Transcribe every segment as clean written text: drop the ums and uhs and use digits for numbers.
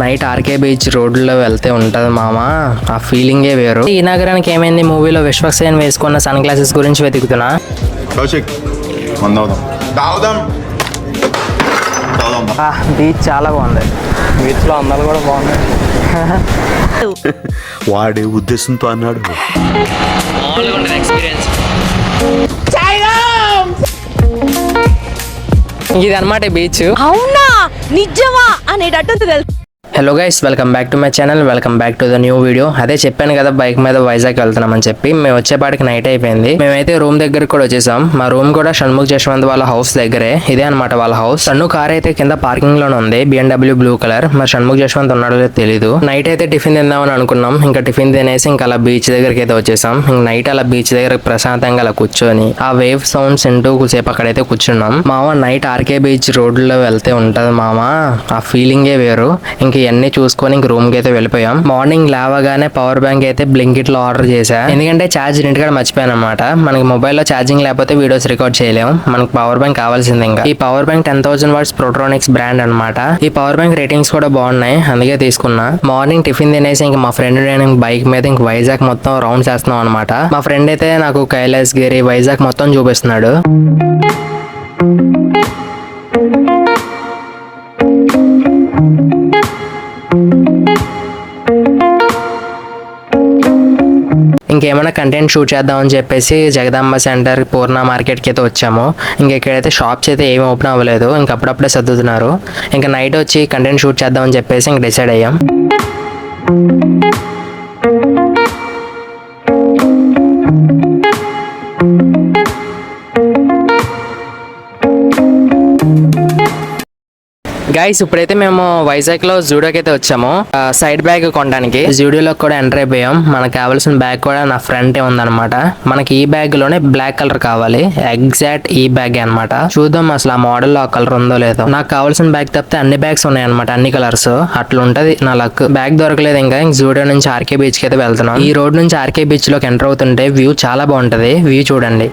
Night RK beach రోడ్లో వెళ్తే ఉంటది మామ, ఆ ఫీలింగే వేరు. ఈ నగరానికి ఏమైంది మూవీలో విశ్వక్సేన్ వేసుకున్న సన్ గ్లాసెస్ గురించి వెతుకుతున్నా. బీచ్ చాలా బాగుంది, బీచ్ లో అందాలు కూడా బాగున్నాయి. వాడే ఉద్దేశంతో అన్నాడు. ఎక్స్పీరియన్స్ ఇది అనమాట బీచ్. అవునా నిజమా అనేటట్టు తెలుసు. Hello guys, welcome back to my channel, welcome back to the new video. అదే చెప్పాను కదా బైక్ మీద వైజాగ్ వెళ్తున్నామని చెప్పి. మేము వచ్చేపాటికి నైట్ అయిపోయింది. మేమైతే రూమ్ దగ్గరకు కూడా వచ్చేసాం. మా రూమ్ కూడా షణ్ముఖ్ జశ్వంత్ వాళ్ళ హౌస్ దగ్గరే. ఇదే అనమాట వాళ్ళ హౌస్. షణ్ను కార్ అయితే కింద పార్కింగ్ లోనే ఉంది, BMW బ్లూ కలర్. మరి షణ్ముఖ్ జశ్వంత్ ఉన్నాడో లేదో తెలీదు. నైట్ అయితే టిఫిన్ తిందామని అనుకున్నాం. ఇంకా టిఫిన్ తినేసి ఇంకా అలా బీచ్ దగ్గరికి అయితే వచ్చేసాం. ఇంక నైట్ అలా బీచ్ దగ్గర ప్రశాంతంగా అలా కూర్చొని ఆ వేవ్ సౌండ్స్ వింటూ సేపు అక్కడైతే కూర్చున్నాం. మామ నైట్ ఆర్కే బీచ్ రోడ్లో వెళ్తే ఉంటది మామ, ఆ ఫీలింగే వేరు. ఇంక ఇవన్నీ చూసుకొని రూమ్ కి అయితే వెళ్ళిపోయాం. మార్నింగ్ లేవగానే పవర్ బ్యాంక్ అయితే బ్లింకిట్ లో ఆర్డర్ చేశా. ఎందుకంటే ఛార్జ్ ఇంటికాడ మర్చిపోయాను అనమాట. మనకి మొబైల్లో ఛార్జింగ్ లేకపోతే వీడియోస్ రికార్డ్ చేయలేము. మనకి పవర్ బ్యాంక్ కావాల్సింది. ఇంకా ఈ పవర్ బ్యాంక్ 10,000 వాట్స్ ప్రోట్రానిక్స్ బ్రాండ్ అనమాట. ఈ పవర్ బ్యాంక్ రేటింగ్స్ కూడా బాగున్నాయి, అందుకే తీసుకున్నా. మార్నింగ్ టిఫిన్ తినేసి ఇంకా మా ఫ్రెండ్ నేను బైక్ మీద ఇంక వైజాగ్ మొత్తం రౌండ్ చేస్తున్నాం అనమాట. మా ఫ్రెండ్ అయితే నాకు కైలాసగిరి వైజాగ్ మొత్తం చూపిస్తున్నాడు. ఇంకేమైనా కంటెంట్ షూట్ చేద్దామని చెప్పేసి జగదాంబ సెంటర్ పూర్ణ మార్కెట్కి అయితే వచ్చాము. ఇంకా ఇక్కడైతే షాప్స్ అయితే ఏమి ఓపెన్ అవ్వలేదు, ఇంకా అప్పుడప్పుడే సర్దుతున్నారు. ఇంకా నైట్ వచ్చి కంటెంట్ షూట్ చేద్దామని చెప్పేసి ఇంక డిసైడ్ అయ్యాం. గైస్ ఇప్పుడైతే మేము వైజాగ్ లో జూడియోకి అయితే వచ్చాము సైడ్ బ్యాగ్ కొనడానికి. జూడియోలో కూడా ఎంటర్ అయిపోయాం. మనకు కావాల్సిన బ్యాగ్ కూడా నా ఫ్రంట్ ఉందన్నమాట. మనకి ఈ బ్యాగ్ లోనే బ్లాక్ కలర్ కావాలి, ఎగ్జాక్ట్ ఈ బ్యాగ్ అనమాట. చూద్దాం అసలు ఆ మోడల్ లో ఆ కలర్ ఉందో లేదో. నాకు కావాల్సిన బ్యాగ్ తప్పితే అన్ని బ్యాగ్స్ ఉన్నాయి అనమాట, అన్ని కలర్స్. అట్లా ఉంటది నా లక్. బ్యాగ్ దొరకలేదు. ఇంకా జూడియో నుంచి ఆర్కే బీచ్ కి అయితే వెళ్తున్నాం. ఈ రోడ్ నుంచి ఆర్కే బీచ్ లోకి ఎంటర్ అవుతుంటే వ్యూ చాలా బాగుంటది. వ్యూ చూడండి.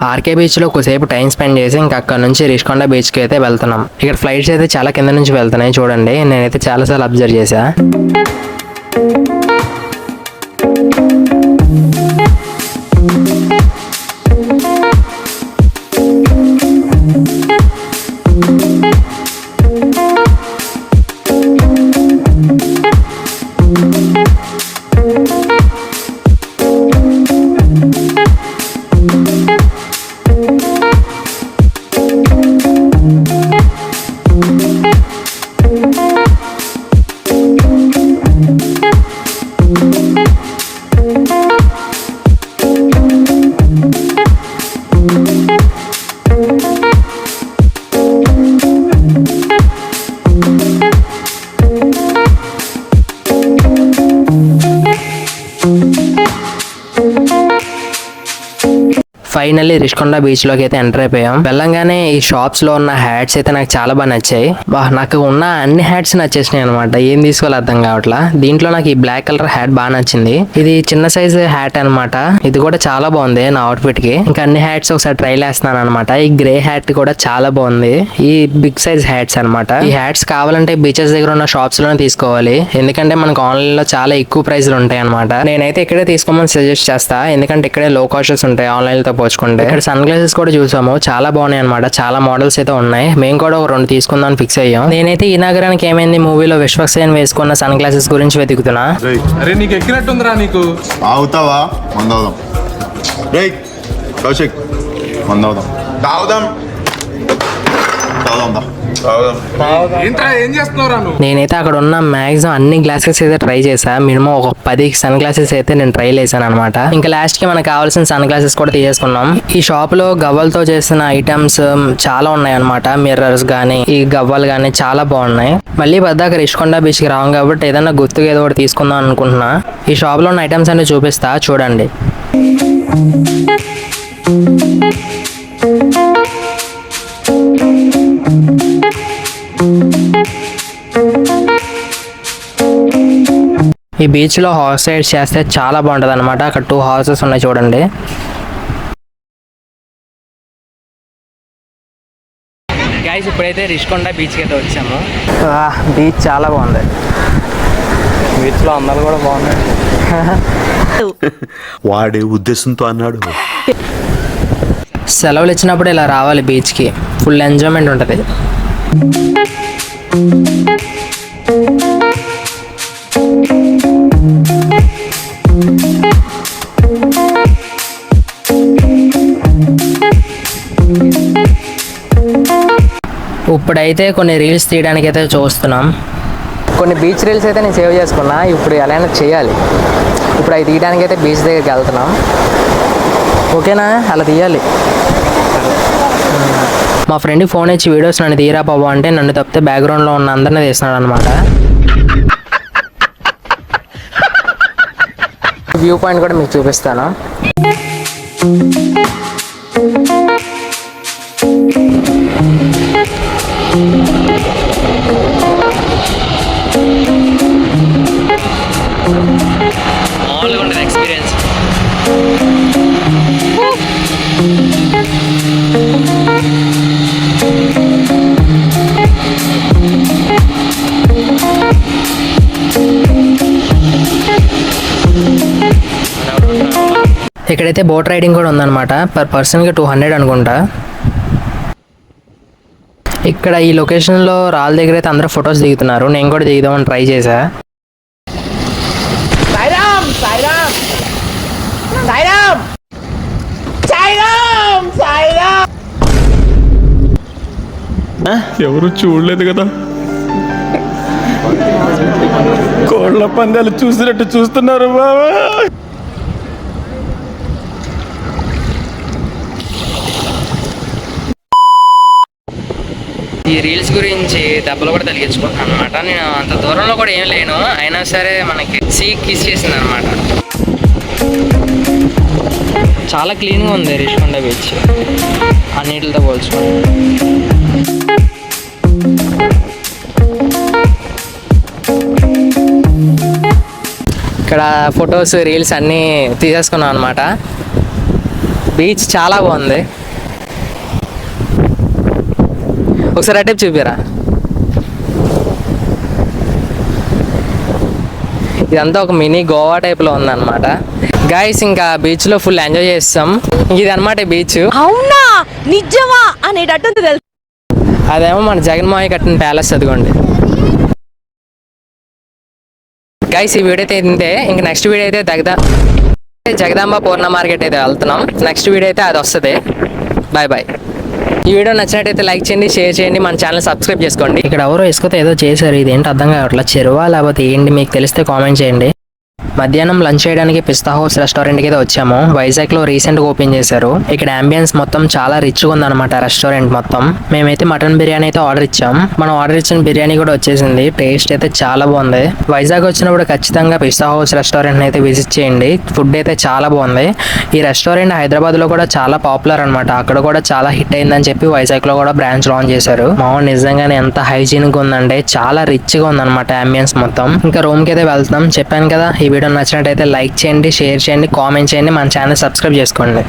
ఆర్కే బీచ్ లో కొద్దిసేపు టైం స్పెండ్ చేసి ఇంకా అక్కడ నుంచి రిషికొండ బీచ్ కి అయితే వెళ్తున్నాం. ఇక్కడ ఫ్లైట్స్ అయితే చాలా కింద నుంచి వెళ్తున్నాయి చూడండి. నేనైతే చాలా సార్లు అబ్జర్వ్ చేశా. ఫైనల్లీ రిషికొండ బీచ్ లోకి అయితే ఎంటర్ అయిపోయాం. వెళ్ళంగానే ఈ షాప్స్ లో ఉన్న హ్యాట్స్ అయితే నాకు చాలా బాగా నచ్చాయి. నాకు ఉన్న అన్ని హ్యాట్స్ నచ్చేసినాయి అనమాట. ఏం తీసుకోవాలి అర్థం కావట్లా. దీంట్లో నాకు ఈ బ్లాక్ కలర్ హ్యాట్ బాగా నచ్చింది. ఇది చిన్న సైజ్ హ్యాట్ అనమాట. ఇది కూడా చాలా బాగుంది నా అవుట్ఫిట్ కి. ఇంకా అన్ని హ్యాట్స్ ఒకసారి ట్రై చేస్తున్నాను అనమాట. ఈ గ్రే హ్యాట్ కూడా చాలా బాగుంది. ఈ బిగ్ సైజ్ హ్యాట్స్ అనమాట. ఈ హ్యాట్స్ కావాలంటే బీచెస్ దగ్గర ఉన్న షాప్స్ లోనే తీసుకోవాలి, ఎందుకంటే మనకు ఆన్లైన్ లో చాలా ఎక్కువ ప్రైస్లు ఉంటాయి అనమాట. నేనైతే ఇక్కడే తీసుకోమని సజెస్ట్ చేస్తా, ఎందుకంటే ఇక్కడే లో కాస్ట్స్ ఉంటాయి ఆన్లైన్ తో పోల్చుకుంటే. ఇక్కడ సన్ గ్లాసెస్ కూడా చూసాము, చాలా బాగున్నాయి అనమాట. చాలా మోడల్స్ అయితే ఉన్నాయి. మేము కూడా ఒక 2 తీసుకుందాం ఫిక్స్ అయ్యాం. నేనైతే ఈ నగరానికి ఏమైంది మూవీలో విశ్వక్సేన్ వేసుకున్న సన్ గ్లాసెస్ గురించి వెతుకుతున్నా. అరే నీకు ఎక్కినట్టుందిరా, నీకు ఆగుతావా? మందవుదాం రేయ్ కౌశిక్, మందవుదాం తాగుదాం తాగుదాం. ఏం చేస్తున్నావురా నువ్వు? నేనైతే అక్కడ ఉన్న మాక్సిమం అన్ని గ్లాసెస్ అయితే ట్రై చేశా. మినిమం ఒక 10 సన్ గ్లాసెస్ అయితే నేను ట్రై చేశాను అనమాట. ఇంకా లాస్ట్ కి మనకు కావాల్సిన సన్ గ్లాసెస్ కూడా తీసేసుకున్నాం. ఈ షాప్ లో గవ్వలతో చేసిన ఐటమ్స్ చాలా ఉన్నాయి అనమాట. మిర్రర్స్ గానీ ఈ గవ్వలు గానీ చాలా బాగున్నాయి. మళ్ళీ పద్దాక రిషికొండ బీచ్ కి రావం కాబట్టి ఏదన్నా గుర్తుగా ఏదో ఒకటి తీసుకుందాం అనుకుంటున్నా. ఈ షాప్ లో ఉన్న ఐటమ్స్ అన్ని చూపిస్తా చూడండి. ఈ బీచ్లో హార్స్ రైడ్స్ చేస్తే చాలా బాగుంటుంది అనమాట. అక్కడ 2 హార్సెస్ ఉన్నాయి చూడండి. గైస్ ఇప్పుడైతే రిషికొండ బీచ్కి అయితే వచ్చాము. బీచ్ చాలా బాగుంది. బీచ్లో అందరూ కూడా బాగున్నాయి. వాడే ఉద్దేశంతో అన్నాడు. సెలవులు ఇచ్చినప్పుడు ఇలా రావాలి బీచ్కి. ఫుల్ ఎంజాయ్మెంట్ ఉంటుంది. ఇప్పుడైతే కొన్ని రీల్స్ తీయడానికి అయితే చూస్తున్నాం. కొన్ని బీచ్ రీల్స్ అయితే నేను సేవ్ చేసుకున్నా. ఇప్పుడు ఎలా అయినా చేయాలి. ఇప్పుడు అవి తీయడానికి అయితే బీచ్ దగ్గరికి వెళ్తున్నాం. ఓకేనా? అలా తీయాలి. మా ఫ్రెండ్కి ఫోన్ ఇచ్చి వీడియోస్ నన్ను తీరా బాబు అంటే నన్ను తప్పితే బ్యాక్గ్రౌండ్లో ఉన్న అందరినీ తీస్తున్నాడు అనమాట. వ్యూ పాయింట్ కూడా మీకు చూపిస్తాను. మామూలుగా ఉండదు ఎక్స్పీరియన్స్. ఇక్కడైతే బోట్ రైడింగ్ కూడా ఉందన్నమాట. పర్ పర్సన్కి 200 అనుకుంటా. ఇక్కడ ఈ లొకేషన్లో రాళ్ళ దగ్గర అయితే అందరూ ఫొటోస్ దిగుతున్నారు. నేను కూడా దిగుదామని ట్రై చేశా. ఎవరు చూడలేదు కదా, కోళ్ళ పందాలు చూసినట్టు చూస్తున్నారు బాబా. ఈ రీల్స్ గురించి దెబ్బలు కూడా తగిలించుకుంటున్నాను అనమాట. నేను అంత దూరంలో కూడా ఏం లేను, అయినా సరే మనకి కిస్ చేసింది అనమాట. చాలా క్లీన్గా ఉంది రిషికొండ బీచ్ అన్నిటితో పోల్చుకోండి. ఇక్కడ ఫొటోస్ రీల్స్ అన్నీ తీసేసుకున్నాం అనమాట. బీచ్ చాలా బాగుంది. ఒకసారి అటే చూపిరా. ఇదంతా ఒక మినీ గోవా టైప్లో ఉందన్నమాట. గైస్ ఇంకా బీచ్లో ఫుల్ ఎంజాయ్ చేస్తాం. ఇది అనమాట బీచ్. అవునా నిజమా అనేటట్టుంది తెలుసు. అదేమో మన జగన్మోహన్ కట్టిన ప్యాలెస్. అదిగోండి గైస్. ఈ వీడియో అయితే ఇంతే. ఇంక నెక్స్ట్ వీడియో అయితే జగదాంబ పూర్ణ మార్కెట్ అయితే వెళ్తున్నాం. నెక్స్ట్ వీడియో అయితే అది వస్తుంది. Bye bye. ఈ వీడియో నచ్చినట్టయితే లైక్ చేయండి, షేర్ చేయండి, మన ఛానల్ సబ్స్క్రైబ్ చేసుకోండి. ఇక్కడ ఎవరో ఇసుకతో ఏదో చేశారు. ఇదేంటి అర్థం కావట్లా. చెరువా లేకపోతే ఏంటి? మీకు తెలిస్తే కామెంట్ చేయండి. మధ్యాహ్నం లంచ్ చేయడానికి పిస్తా హౌస్ రెస్టారెంట్కి అయితే వచ్చాము. వైజాగ్లో రీసెంట్గా ఓపెన్ చేశారు. ఇక్కడ అంబియన్స్ మొత్తం చాలా రిచ్గా ఉందన్నమాట రెస్టారెంట్ మొత్తం. మేమైతే మటన్ బిర్యానీ అయితే ఆర్డర్ ఇచ్చాం. మనం ఆర్డర్ ఇచ్చిన బిర్యానీ కూడా వచ్చేసింది. టేస్ట్ అయితే చాలా బాగుంది. వైజాగ్ వచ్చినప్పుడు ఖచ్చితంగా పిస్తా హౌస్ రెస్టారెంట్ అయితే విజిట్ చేయండి. ఫుడ్ అయితే చాలా బాగుంది. ఈ రెస్టారెంట్ హైదరాబాద్లో కూడా చాలా పాపులర్ అనమాట. అక్కడ కూడా చాలా హిట్ అయిందని చెప్పి వైజాగ్లో కూడా బ్రాంచ్ లాంచ్ చేశారు. మామూలు నిజంగానే ఎంత హైజీనిక్గా ఉందంటే చాలా రిచ్గా ఉందన్నమాట అంబియన్స్ మొత్తం. ఇంకా రూమ్కి అయితే వెళ్తున్నాం. చెప్పాను కదా, ఈ వీడియో నచ్చినట్టయితే లైక్ చేయండి, షేర్ చేయండి, కామెంట్ చేయండి, మన ఛానల్ సబ్స్క్రైబ్ చేసుకోండి.